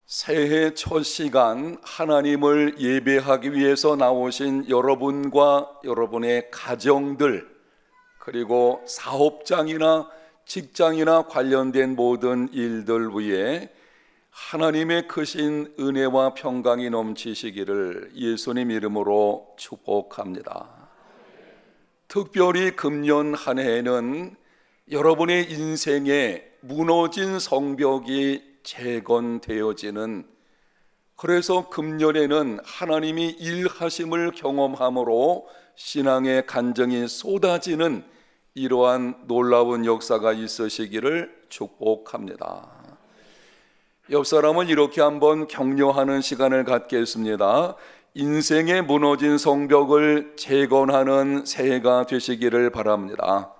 새해 첫 시간 하나님을 예배하기 위해서 나오신 여러분과 여러분의 가정들, 그리고 사업장이나 직장이나 관련된 모든 일들 위에 하나님의 크신 은혜와 평강이 넘치시기를 예수님 이름으로 축복합니다. 특별히 금년 한 해에는 여러분의 인생에 무너진 성벽이 재건되어지는, 그래서 금년에는 하나님이 일하심을 경험함으로 신앙의 간증이 쏟아지는 이러한 놀라운 역사가 있으시기를 축복합니다. 옆 사람을 이렇게 한번 격려하는 시간을 갖겠습니다. 인생의 무너진 성벽을 재건하는 새해가 되시기를 바랍니다.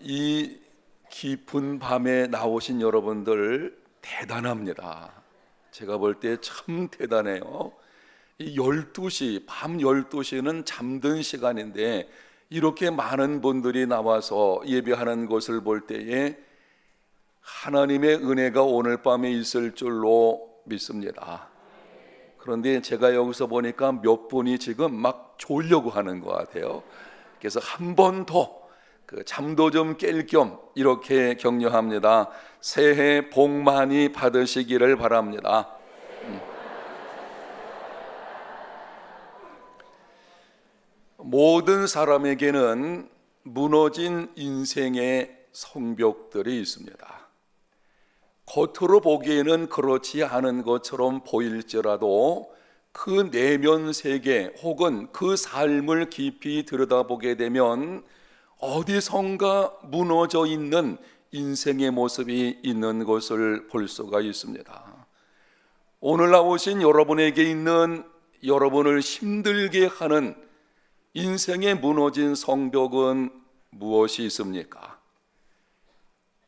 이 깊은 밤에 나오신 여러분들 대단합니다. 제가 볼 때 참 대단해요. 이 12시, 밤 12시는 잠든 시간인데 이렇게 많은 분들이 나와서 예배하는 것을 볼 때에 하나님의 은혜가 오늘 밤에 있을 줄로 믿습니다. 그런데 제가 여기서 보니까 몇 분이 지금 막 졸려고 하는 것 같아요. 그래서 한 번 더 잠도 좀 깰 겸 이렇게 격려합니다. 새해 복 많이 받으시기를 바랍니다. 모든 사람에게는 무너진 인생의 성벽들이 있습니다. 겉으로 보기에는 그렇지 않은 것처럼 보일지라도 그 내면 세계 혹은 그 삶을 깊이 들여다보게 되면 어디선가 무너져 있는 인생의 모습이 있는 것을 볼 수가 있습니다. 오늘 나오신 여러분에게 있는, 여러분을 힘들게 하는 인생의 무너진 성벽은 무엇이 있습니까?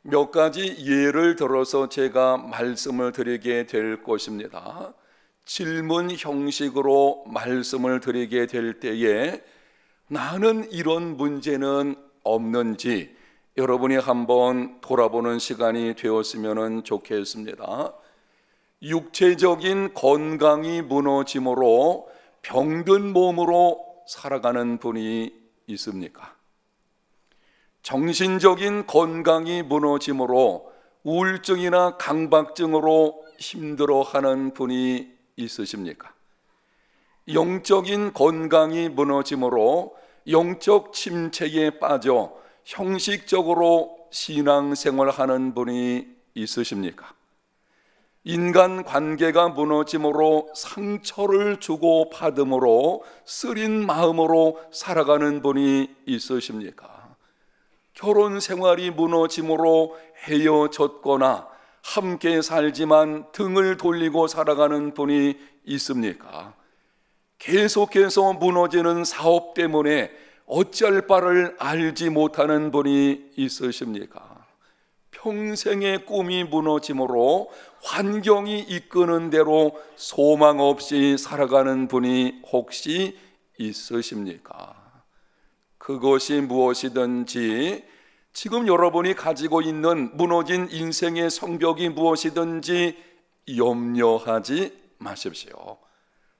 몇 가지 예를 들어서 제가 말씀을 드리게 될 것입니다. 질문 형식으로 말씀을 드리게 될 때에 나는 이런 문제는 없는지 여러분이 한번 돌아보는 시간이 되었으면 좋겠습니다. 육체적인 건강이 무너짐으로 병든 몸으로 살아가는 분이 있습니까? 정신적인 건강이 무너짐으로 우울증이나 강박증으로 힘들어하는 분이 있으십니까? 영적인 건강이 무너짐으로 영적 침체에 빠져 형식적으로 신앙생활하는 분이 있으십니까? 인간 관계가 무너짐으로 상처를 주고 받음으로 쓰린 마음으로 살아가는 분이 있으십니까? 결혼 생활이 무너짐으로 헤어졌거나 함께 살지만 등을 돌리고 살아가는 분이 있습니까? 계속해서 무너지는 사업 때문에 어찌할 바를 알지 못하는 분이 있으십니까? 평생의 꿈이 무너짐으로 환경이 이끄는 대로 소망 없이 살아가는 분이 혹시 있으십니까? 그것이 무엇이든지, 지금 여러분이 가지고 있는 무너진 인생의 성벽이 무엇이든지 염려하지 마십시오.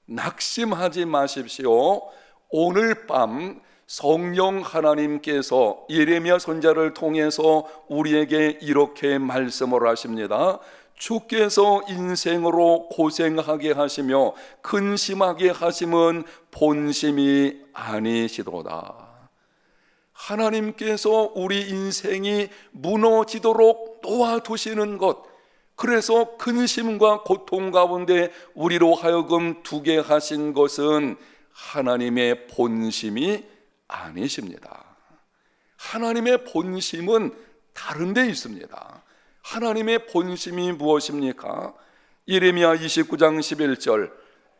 낙심하지 마십시오. 오늘 밤 성령 하나님께서 예레미야 선지자를 통해서 우리에게 이렇게 말씀을 하십니다. 주께서 인생으로 고생하게 하시며 근심하게 하심은 본심이 아니시도다. 하나님께서 우리 인생이 무너지도록 놓아두시는 것, 그래서 근심과 고통 가운데 우리로 하여금 두게 하신 것은 하나님의 본심이 아니십니다. 하나님의 본심은 다른 데 있습니다. 하나님의 본심이 무엇입니까? 예레미야 29장 11절,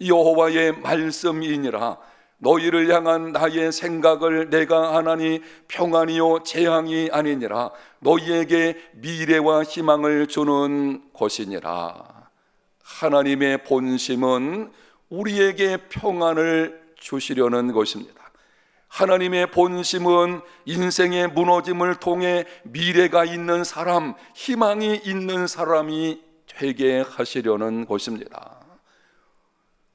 여호와의 말씀이니라. 너희를 향한 나의 생각을 내가 아나니 평안이요 재앙이 아니니라. 너희에게 미래와 희망을 주는 것이니라. 하나님의 본심은 우리에게 평안을 주시려는 것입니다. 하나님의 본심은 인생의 무너짐을 통해 미래가 있는 사람, 희망이 있는 사람이 되게 하시려는 것입니다.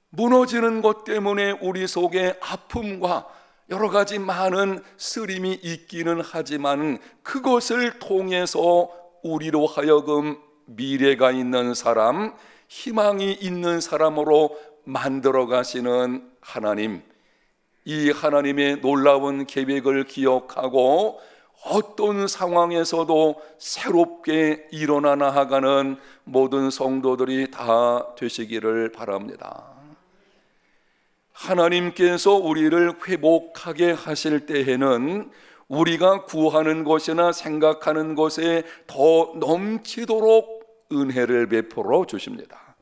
무너지는 것 때문에 우리 속에 아픔과 여러 가지 많은 쓰림이 있기는 하지만 그것을 통해서 우리로 하여금 미래가 있는 사람, 희망이 있는 사람으로 만들어 가시는 하나님, 이 하나님의 놀라운 계획을 기억하고 어떤 상황에서도 새롭게 일어나 나아가는 모든 성도들이 다 되시기를 바랍니다. 하나님께서 우리를 회복하게 하실 때에는 우리가 구하는 것이나 생각하는 것에 더 넘치도록 은혜를 베풀어 주십니다.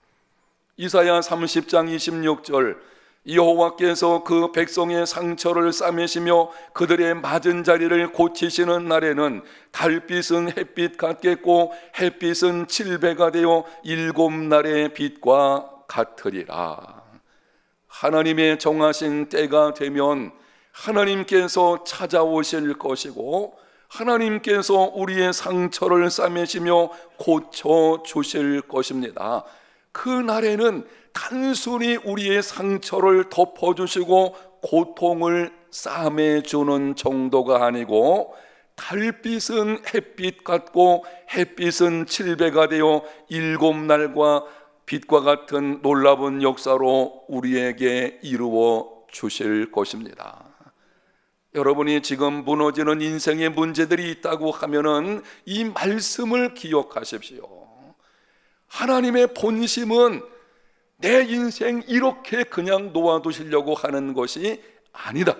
이사야 30장 26절, 여호와께서 그 백성의 상처를 싸매시며 그들의 맞은 자리를 고치시는 날에는 달빛은 햇빛 같겠고 햇빛은 7배가 되어 7날의 빛과 같으리라. 하나님의 정하신 때가 되면 하나님께서 찾아오실 것이고 하나님께서 우리의 상처를 싸매시며 고쳐 주실 것입니다. 그 날에는 단순히 우리의 상처를 덮어주시고 고통을 싸매주는 정도가 아니고 달빛은 햇빛 같고 햇빛은 7배가 되어 7날과 빛과 같은 놀라운 역사로 우리에게 이루어 주실 것입니다. 여러분이 지금 무너지는 인생의 문제들이 있다고 하면은 이 말씀을 기억하십시오. 하나님의 본심은 내 인생 이렇게 그냥 놓아두시려고 하는 것이 아니다.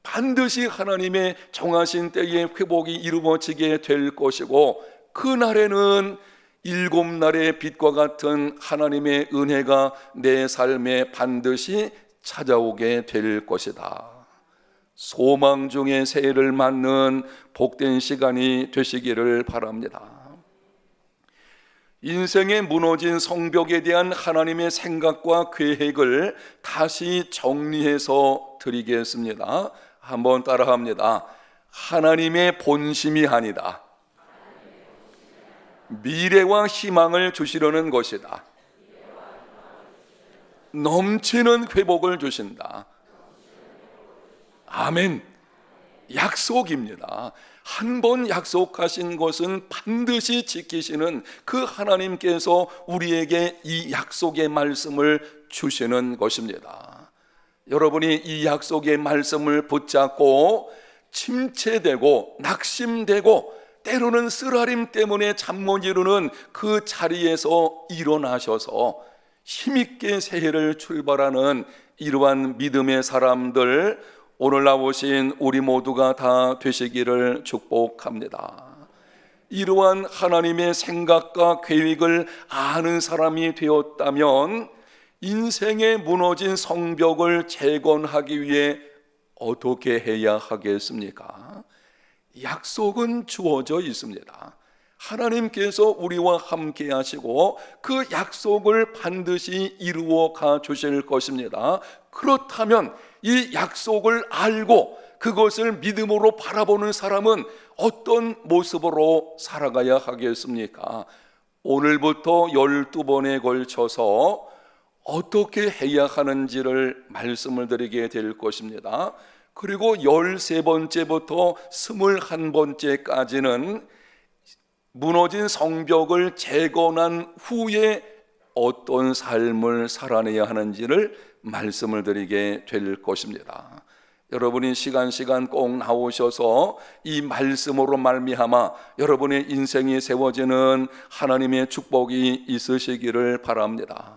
반드시 하나님의 정하신 때에 회복이 이루어지게 될 것이고 그날에는 7날의 빛과 같은 하나님의 은혜가 내 삶에 반드시 찾아오게 될 것이다. 소망 중에 새해를 맞는 복된 시간이 되시기를 바랍니다. 인생의 무너진 성벽에 대한 하나님의 생각과 계획을 다시 정리해서 드리겠습니다. 한번 따라합니다. 하나님의 본심이 아니다. 미래와 희망을 주시려는 것이다. 넘치는 회복을 주신다. 아멘. 약속입니다. 한 번 약속하신 것은 반드시 지키시는 그 하나님께서 우리에게 이 약속의 말씀을 주시는 것입니다. 여러분이 이 약속의 말씀을 붙잡고 침체되고 낙심되고 때로는 쓰라림 때문에 잠 못 이루는 그 자리에서 일어나셔서 힘있게 새해를 출발하는 이러한 믿음의 사람들, 오늘 나오신 우리 모두가 다 되시기를 축복합니다. 이러한 하나님의 생각과 계획을 아는 사람이 되었다면 인생의 무너진 성벽을 재건하기 위해 어떻게 해야 하겠습니까? 약속은 주어져 있습니다. 하나님께서 우리와 함께 하시고 그 약속을 반드시 이루어 가 주실 것입니다. 그렇다면 이 약속을 알고 그것을 믿음으로 바라보는 사람은 어떤 모습으로 살아가야 하겠습니까? 오늘부터 12번에 걸쳐서 어떻게 해야 하는지를 말씀을 드리게 될 것입니다. 그리고 13번째부터 21번째까지는 무너진 성벽을 재건한 후에 어떤 삶을 살아내야 하는지를 말씀을 드리게 될 것입니다. 여러분이 시간 꼭 나오셔서 이 말씀으로 말미암아 여러분의 인생이 세워지는 하나님의 축복이 있으시기를 바랍니다.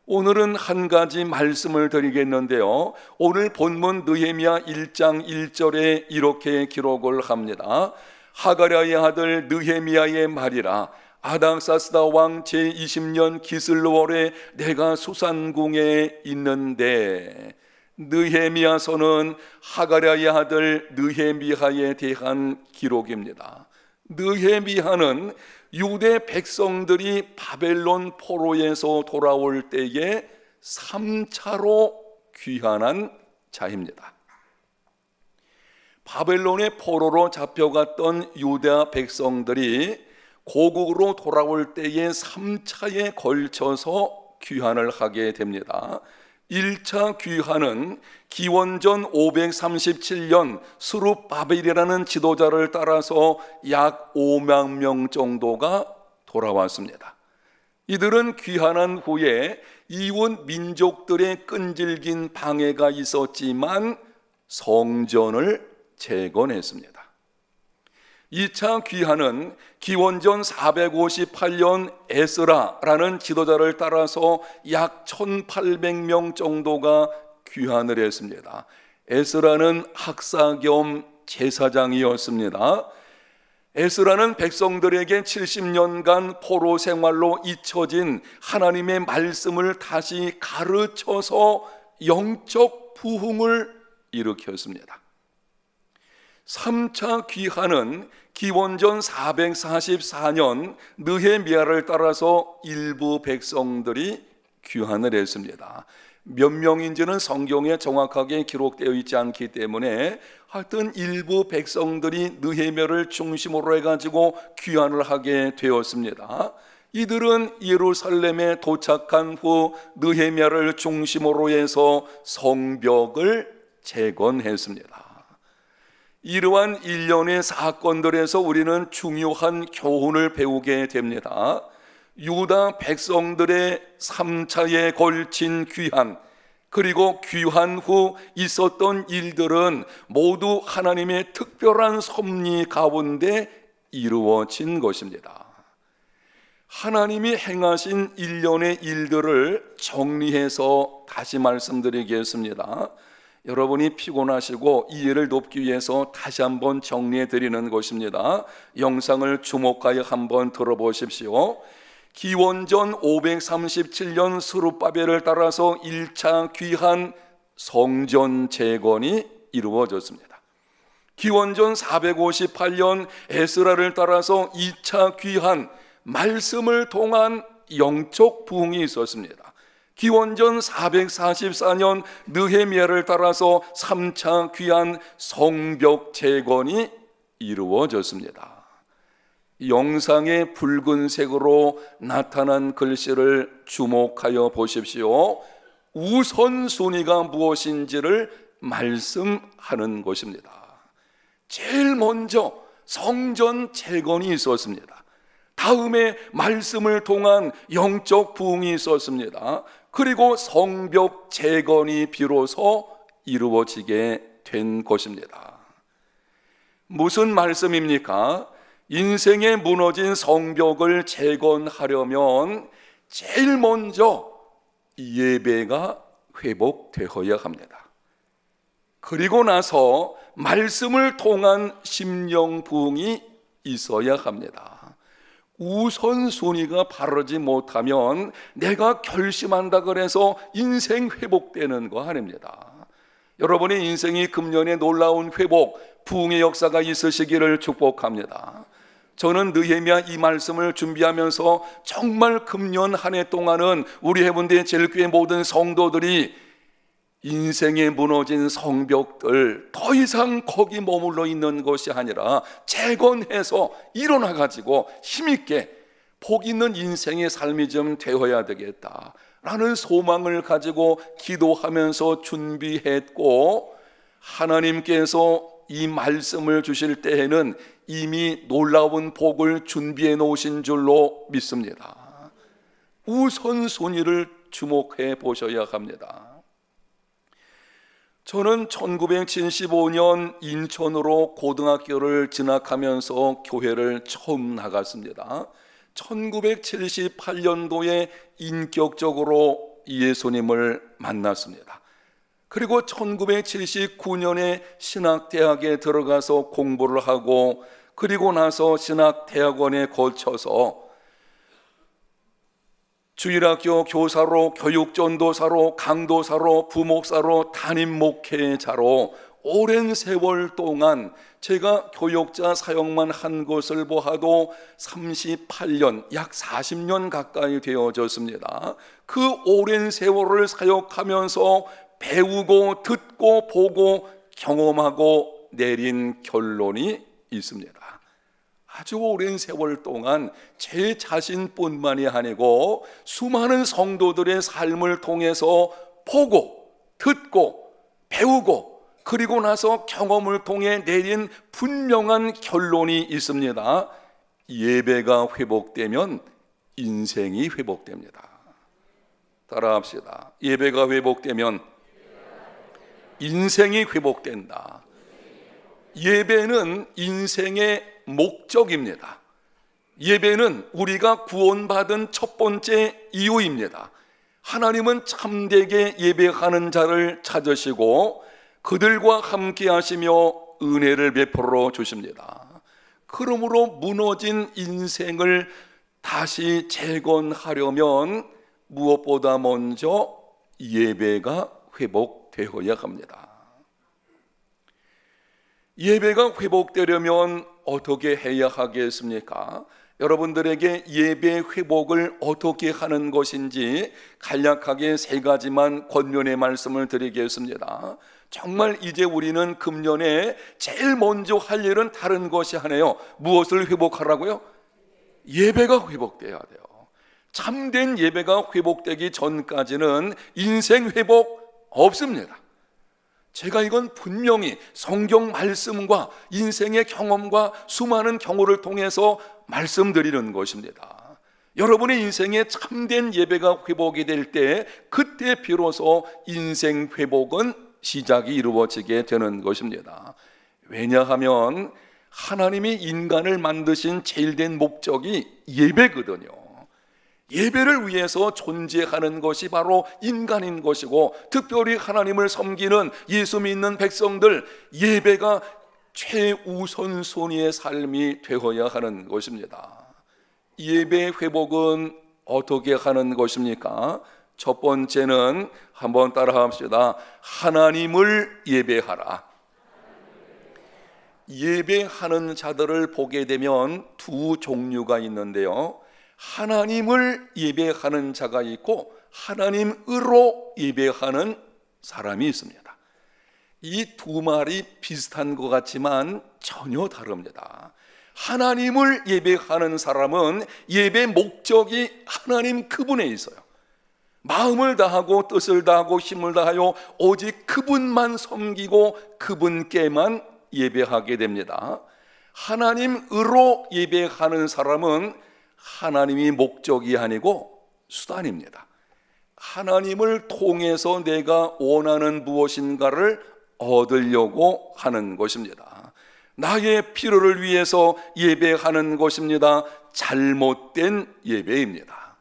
오늘은 한 가지 말씀을 드리겠는데요, 오늘 본문 느헤미야 1장 1절에 이렇게 기록을 합니다. 하가랴의 아들 느헤미야의 말이라. 아닥사스다 왕 제20년 기슬월에 내가 수산궁에 있는데. 느헤미야서는 하가랴의 아들 느헤미야에 대한 기록입니다. 느헤미야는 유대 백성들이 바벨론 포로에서 돌아올 때에 3차로 귀환한 자입니다. 바벨론의 포로로 잡혀갔던 유다 백성들이 고국으로 돌아올 때에 3차에 걸쳐서 귀환을 하게 됩니다. 1차 귀환은 기원전 537년 스룹바벨이라는 지도자를 따라서 약 5만 명 정도가 돌아왔습니다. 이들은 귀환한 후에 이웃 민족들의 끈질긴 방해가 있었지만 성전을 재건했습니다. 2차 귀환은 기원전 458년 에스라라는 지도자를 따라서 약 1800명 정도가 귀환을 했습니다. 에스라는 학사 겸 제사장이었습니다. 에스라는 백성들에게 70년간 포로 생활로 잊혀진 하나님의 말씀을 다시 가르쳐서 영적 부흥을 일으켰습니다. 3차 귀환은 기원전 444년 느헤미야를 따라서 일부 백성들이 귀환을 했습니다. 몇 명인지는 성경에 정확하게 기록되어 있지 않기 때문에 하여튼 일부 백성들이 느헤미야를 중심으로 해가지고 귀환을 하게 되었습니다. 이들은 예루살렘에 도착한 후 느헤미야를 중심으로 해서 성벽을 재건했습니다. 이러한 일련의 사건들에서 우리는 중요한 교훈을 배우게 됩니다. 유다 백성들의 3차에 걸친 귀환, 그리고 귀환 후 있었던 일들은 모두 하나님의 특별한 섭리 가운데 이루어진 것입니다. 하나님이 행하신 일련의 일들을 정리해서 다시 말씀드리겠습니다. 여러분이 피곤하시고 이해를 돕기 위해서 다시 한번 정리해 드리는 것입니다. 영상을 주목하여 한번 들어보십시오. 기원전 537년 스룹바벨을 따라서 1차 귀환 성전 재건이 이루어졌습니다. 기원전 458년 에스라를 따라서 2차 귀환 말씀을 통한 영적 부흥이 있었습니다. 기원전 444년 느헤미야를 따라서 3차 귀환 성벽 재건이 이루어졌습니다. 영상의 붉은색으로 나타난 글씨를 주목하여 보십시오. 우선순위가 무엇인지를 말씀하는 것입니다. 제일 먼저 성전 재건이 있었습니다. 다음에 말씀을 통한 영적 부흥이 있었습니다. 그리고 성벽 재건이 비로소 이루어지게 된 것입니다. 무슨 말씀입니까? 인생에 무너진 성벽을 재건하려면 제일 먼저 예배가 회복되어야 합니다. 그리고 나서 말씀을 통한 심령 부흥이 있어야 합니다. 우선순위가 바르지 못하면 내가 결심한다 그래서 인생 회복되는 거 아닙니다. 여러분의 인생이 금년에 놀라운 회복, 부흥의 역사가 있으시기를 축복합니다. 저는 느헤미야 이 말씀을 준비하면서 정말 금년 한 해 동안은 우리 해운대 제일교회 모든 성도들이 인생에 무너진 성벽들 더 이상 거기 머물러 있는 것이 아니라 재건해서 일어나 가지고 힘있게 복 있는 인생의 삶이 좀 되어야 되겠다라는 소망을 가지고 기도하면서 준비했고, 하나님께서 이 말씀을 주실 때에는 이미 놀라운 복을 준비해 놓으신 줄로 믿습니다. 우선순위를 주목해 보셔야 합니다. 저는 1975년 인천으로 고등학교를 진학하면서 교회를 처음 나갔습니다. 1978년도에 인격적으로 예수님을 만났습니다. 그리고 1979년에 신학대학에 들어가서 공부를 하고, 그리고 나서 신학대학원에 거쳐서 주일학교 교사로, 교육전도사로, 강도사로, 부목사로, 담임 목회자로 오랜 세월 동안 제가 교육자 사역만 한 것을 보아도 38년, 약 40년 가까이 되어졌습니다. 그 오랜 세월을 사역하면서 배우고 듣고 보고 경험하고 내린 결론이 있습니다. 아주 오랜 세월 동안 제 자신뿐만이 아니고 수많은 성도들의 삶을 통해서 보고 듣고 배우고 그리고 나서 경험을 통해 내린 분명한 결론이 있습니다. 예배가 회복되면 인생이 회복됩니다. 따라합시다. 예배가 회복되면 인생이 회복된다. 예배는 인생의 목적입니다. 예배는 우리가 구원받은 첫 번째 이유입니다. 하나님은 참되게 예배하는 자를 찾으시고 그들과 함께 하시며 은혜를 베풀어 주십니다. 그러므로 무너진 인생을 다시 재건하려면 무엇보다 먼저 예배가 회복되어야 합니다. 예배가 회복되려면 어떻게 해야 하겠습니까? 여러분들에게 예배 회복을 어떻게 하는 것인지 간략하게 세 가지만 권면의 말씀을 드리겠습니다. 정말 이제 우리는 금년에 제일 먼저 할 일은 다른 것이 아니에요. 무엇을 회복하라고요? 예배가 회복돼야 돼요. 참된 예배가 회복되기 전까지는 인생 회복 없습니다. 제가 이건 분명히 성경 말씀과 인생의 경험과 수많은 경우를 통해서 말씀드리는 것입니다. 여러분의 인생에 참된 예배가 회복이 될 때 그때 비로소 인생 회복은 시작이 이루어지게 되는 것입니다. 왜냐하면 하나님이 인간을 만드신 제일된 목적이 예배거든요. 예배를 위해서 존재하는 것이 바로 인간인 것이고, 특별히 하나님을 섬기는 예수 믿는 백성들 예배가 최우선순위의 삶이 되어야 하는 것입니다. 예배 회복은 어떻게 하는 것입니까? 첫 번째는 한번 따라합시다. 하나님을 예배하라. 예배하는 자들을 보게 되면 두 종류가 있는데요, 하나님을 예배하는 자가 있고 하나님으로 예배하는 사람이 있습니다. 이 두 말이 비슷한 것 같지만 전혀 다릅니다. 하나님을 예배하는 사람은 예배 목적이 하나님 그분에 있어요. 마음을 다하고 뜻을 다하고 힘을 다하여 오직 그분만 섬기고 그분께만 예배하게 됩니다. 하나님으로 예배하는 사람은 하나님이 목적이 아니고 수단입니다. 하나님을 통해서 내가 원하는 무엇인가를 얻으려고 하는 것입니다. 나의 필요를 위해서 예배하는 것입니다. 잘못된 예배입니다.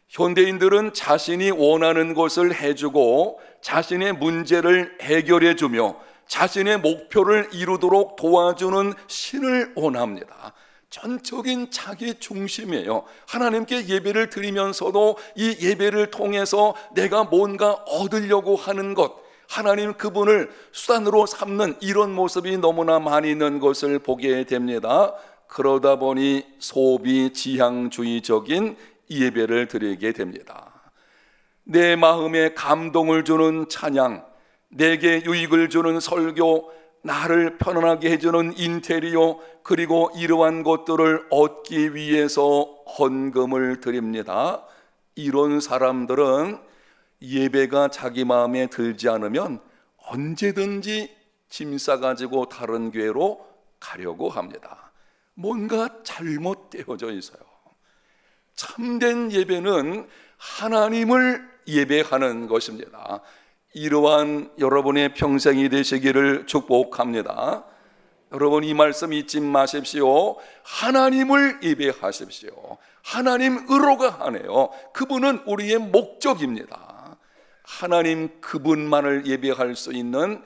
현대인들은 자신이 원하는 것을 해주고 자신의 문제를 해결해주며 자신의 목표를 이루도록 도와주는 신을 원합니다. 전적인 자기 중심이에요. 하나님께 예배를 드리면서도 이 예배를 통해서 내가 뭔가 얻으려고 하는 것, 하나님 그분을 수단으로 삼는 이런 모습이 너무나 많이 있는 것을 보게 됩니다. 그러다 보니 소비 지향주의적인 예배를 드리게 됩니다. 내 마음에 감동을 주는 찬양, 내게 유익을 주는 설교, 나를 편안하게 해주는 인테리어, 그리고 이러한 것들을 얻기 위해서 헌금을 드립니다. 이런 사람들은 예배가 자기 마음에 들지 않으면 언제든지 짐 싸가지고 다른 교회로 가려고 합니다. 뭔가 잘못되어져 있어요. 참된 예배는 하나님을 예배하는 것입니다. 이러한 여러분의 평생이 되시기를 축복합니다. 여러분, 이 말씀 잊지 마십시오. 하나님을 예배하십시오. 하나님으로가 아니에요. 그분은 우리의 목적입니다. 하나님 그분만을 예배할 수 있는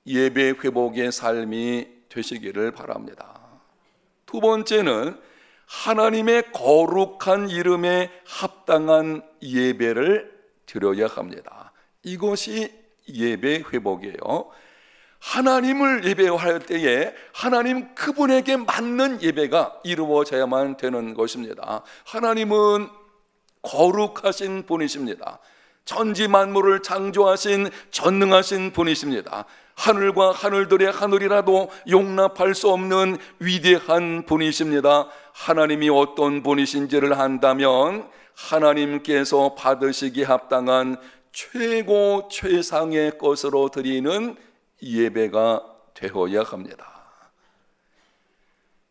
예배 회복의 삶이 되시기를 바랍니다. 두 번째는 하나님의 거룩한 이름에 합당한 예배를 드려야 합니다. 이것이 예배 회복이에요. 하나님을 예배할 때에 하나님 그분에게 맞는 예배가 이루어져야만 되는 것입니다. 하나님은 거룩하신 분이십니다. 천지 만물을 창조하신 전능하신 분이십니다. 하늘과 하늘들의 하늘이라도 용납할 수 없는 위대한 분이십니다. 하나님이 어떤 분이신지를 안다면 하나님께서 받으시기 합당한 최고 최상의 것으로 드리는 예배가 되어야 합니다.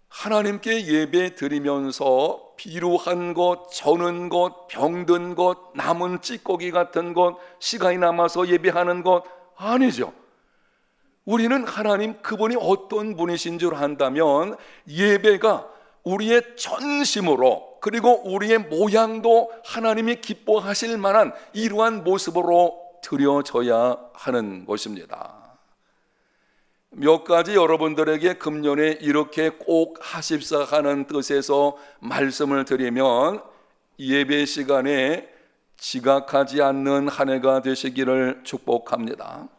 하나님께 예배 드리면서 비루한 것, 저는 것, 병든 것, 남은 찌꺼기 같은 것, 시간이 남아서 예배하는 것 아니죠. 우리는 하나님 그분이 어떤 분이신 줄 안다면 예배가 우리의 전심으로, 그리고 우리의 모양도 하나님이 기뻐하실 만한 이러한 모습으로 드려져야 하는 것입니다. 몇 가지 여러분들에게 금년에 이렇게 꼭 하십사 하는 뜻에서 말씀을 드리면, 예배 시간에 지각하지 않는 한 해가 되시기를 축복합니다.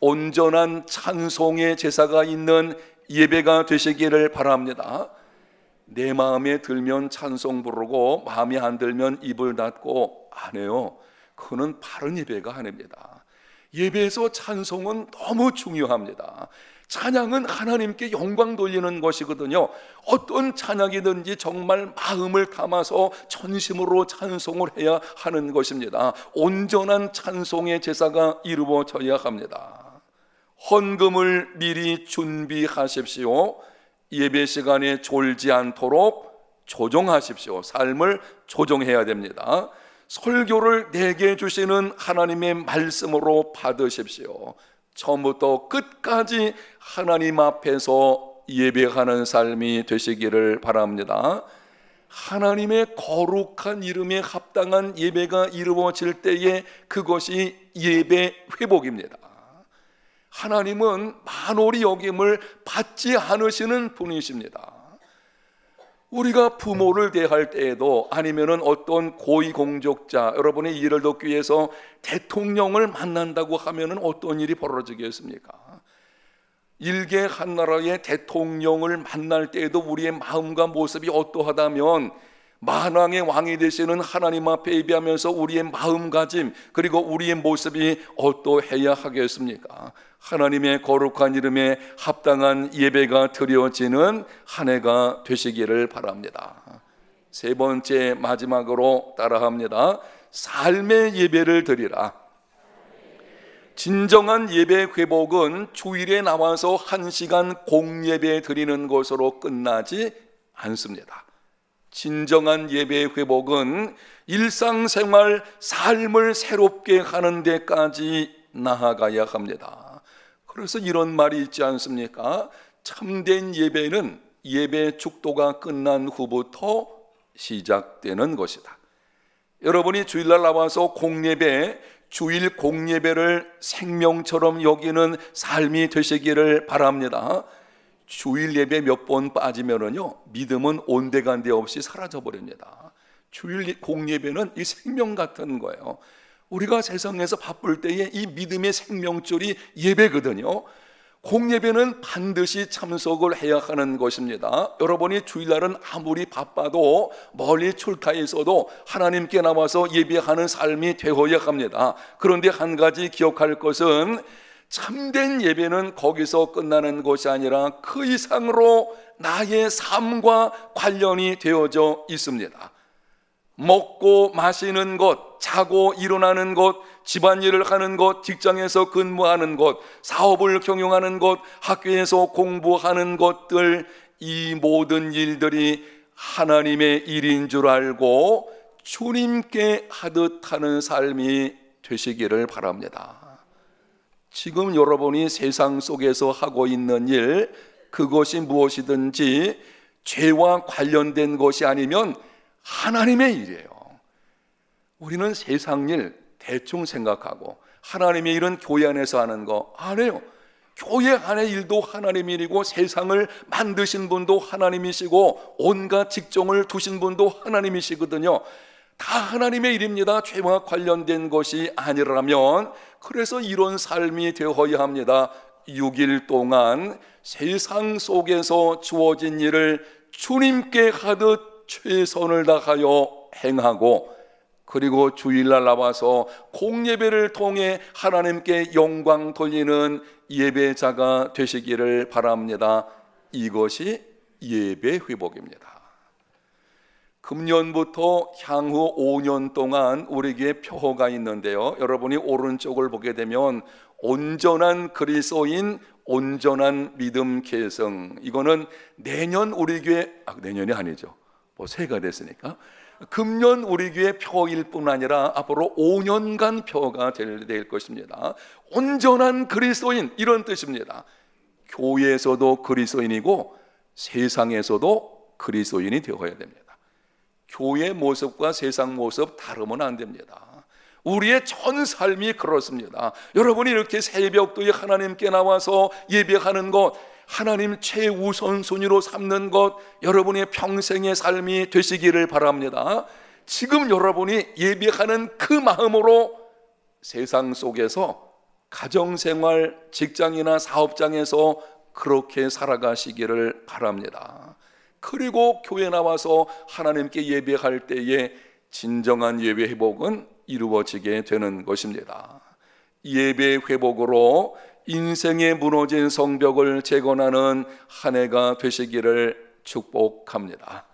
온전한 찬송의 제사가 있는 예배가 되시기를 바랍니다. 내 마음에 들면 찬송 부르고 마음에 안 들면 입을 닫고 안 해요. 그거는 바른 예배가 아닙니다. 예배에서 찬송은 너무 중요합니다. 찬양은 하나님께 영광 돌리는 것이거든요. 어떤 찬양이든지 정말 마음을 담아서 전심으로 찬송을 해야 하는 것입니다. 온전한 찬송의 제사가 이루어져야 합니다. 헌금을 미리 준비하십시오. 예배 시간에 졸지 않도록 조정하십시오. 삶을 조정해야 됩니다. 설교를 내게 주시는 하나님의 말씀으로 받으십시오. 처음부터 끝까지 하나님 앞에서 예배하는 삶이 되시기를 바랍니다. 하나님의 거룩한 이름에 합당한 예배가 이루어질 때에 그것이 예배 회복입니다. 하나님은 만홀히 여김을 받지 않으시는 분이십니다. 우리가 부모를 대할 때에도, 아니면은 어떤 고위공직자, 여러분이 일을 돕기 위해서 대통령을 만난다고 하면은 어떤 일이 벌어지겠습니까? 일개 한 나라의 대통령을 만날 때에도 우리의 마음과 모습이 어떠하다면 만왕의 왕이 되시는 하나님 앞에 예배하면서 우리의 마음가짐, 그리고 우리의 모습이 어떠해야 하겠습니까? 하나님의 거룩한 이름에 합당한 예배가 드려지는 한 해가 되시기를 바랍니다. 세 번째, 마지막으로 따라합니다. 삶의 예배를 드리라. 진정한 예배 회복은 주일에 나와서 1시간 공예배 드리는 것으로 끝나지 않습니다. 진정한 예배 회복은 일상생활 삶을 새롭게 하는 데까지 나아가야 합니다. 그래서 이런 말이 있지 않습니까? 참된 예배는 예배 축도가 끝난 후부터 시작되는 것이다. 여러분이 주일날 나와서 공예배, 주일 공예배를 생명처럼 여기는 삶이 되시기를 바랍니다. 주일 예배 몇 번 빠지면은요, 믿음은 온데간데 없이 사라져 버립니다. 주일 공예배는 이 생명 같은 거예요. 우리가 세상에서 바쁠 때에 이 믿음의 생명줄이 예배거든요. 공예배는 반드시 참석을 해야 하는 것입니다. 여러분이 주일날은 아무리 바빠도 멀리 출타해 있어도 하나님께 나와서 예배하는 삶이 되어야 합니다. 그런데 한 가지 기억할 것은, 참된 예배는 거기서 끝나는 것이 아니라 그 이상으로 나의 삶과 관련이 되어져 있습니다. 먹고 마시는 것, 자고 일어나는 것, 집안일을 하는 것, 직장에서 근무하는 것, 사업을 경영하는 것, 학교에서 공부하는 것들, 이 모든 일들이 하나님의 일인 줄 알고 주님께 하듯 하는 삶이 되시기를 바랍니다. 지금 여러분이 세상 속에서 하고 있는 일, 그것이 무엇이든지 죄와 관련된 것이 아니면 하나님의 일이에요. 우리는 세상 일 대충 생각하고 하나님의 일은 교회 안에서 하는 거 안 해요. 교회 안의 일도 하나님 일이고, 세상을 만드신 분도 하나님이시고, 온갖 직종을 두신 분도 하나님이시거든요. 다 하나님의 일입니다. 죄와 관련된 것이 아니라면. 그래서 이런 삶이 되어야 합니다. 6일 동안 세상 속에서 주어진 일을 주님께 하듯 최선을 다하여 행하고, 그리고 주일날 나와서 공예배를 통해 하나님께 영광 돌리는 예배자가 되시기를 바랍니다. 이것이 예배 회복입니다. 금년부터 향후 5년 동안 우리에게 표어가 있는데요, 여러분이 오른쪽을 보게 되면 온전한 그리스도인, 온전한 믿음 계승, 이거는 내년 우리 교회, 내년이 아니죠, 뭐 새해가 됐으니까 금년 우리 교회 표일 뿐 아니라 앞으로 5년간 표가 될 것입니다. 온전한 그리스도인, 이런 뜻입니다. 교회에서도 그리스도인이고 세상에서도 그리스도인이 되어야 됩니다. 교회 모습과 세상 모습 다르면 안 됩니다. 우리의 전 삶이 그렇습니다. 여러분이 이렇게 새벽도에 하나님께 나와서 예배하는 것, 하나님 최우선순위로 삼는 것, 여러분의 평생의 삶이 되시기를 바랍니다. 지금 여러분이 예배하는 그 마음으로 세상 속에서 가정생활, 직장이나 사업장에서 그렇게 살아가시기를 바랍니다. 그리고 교회 나와서 하나님께 예배할 때에 진정한 예배 회복은 이루어지게 되는 것입니다. 예배 회복으로 인생의 무너진 성벽을 재건하는 한 해가 되시기를 축복합니다.